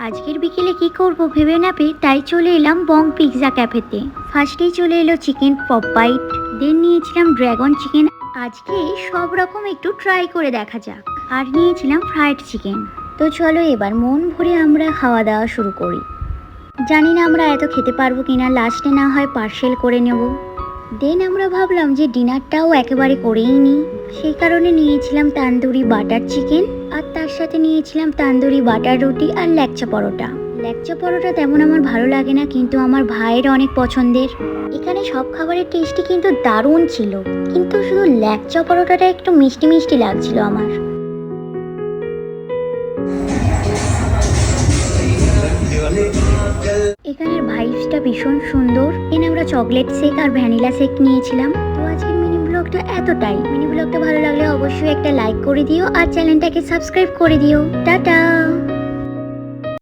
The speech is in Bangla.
আজকের বিকেলে কি করব ভেবে না পেয়ে তাই চলে এলাম বং পিৎজা ক্যাফেতে। ফার্স্টেই চলে এলো চিকেন পপ বাইট, দেন নিয়েছিলাম ড্রাগন চিকেন। আজকে সব রকম একটু ট্রাই করে দেখা যাক। আর নিয়েছিলাম ফ্রাইড চিকেন। তো চলো এবার মন ভরে আমরা খাওয়া দাওয়া শুরু করি। জানি না আমরা এত খেতে পারবো কিনা, লাস্টে না হয় পার্সেল করে নেব। দেন আমরা ভাবলাম যে ডিনারটাও একেবারে করেই নিই, সেই কারণে নিয়েছিলাম তান্দুরি বাটার চিকেন আর তার সাথে নিয়েছিলাম তান্দুরি বাটার রুটি আর ল্যাকচা পরোটা। ল্যাকচা পরোটা তেমন আমার ভালো লাগে না, কিন্তু আমার ভাইয়ের অনেক পছন্দের। এখানে সব খাবারের টেস্টই কিন্তু দারুণ ছিল, কিন্তু শুধু ল্যাকচা পরোটাটা একটু মিষ্টি মিষ্টি লাগছিল আমার। এখানের ভাইবসটা ভীষণ সুন্দর। এখানে আমরা চকলেট শেক আর ভ্যানিলা শেক নিয়েছিলাম। তো আজকের মিনি ব্লগটা এতটাই। মিনি ব্লগটা ভালো লাগলে অবশ্যই একটা লাইক করে দিও আর চ্যানেলটাকে সাবস্ক্রাইব করে দিও। টাটা।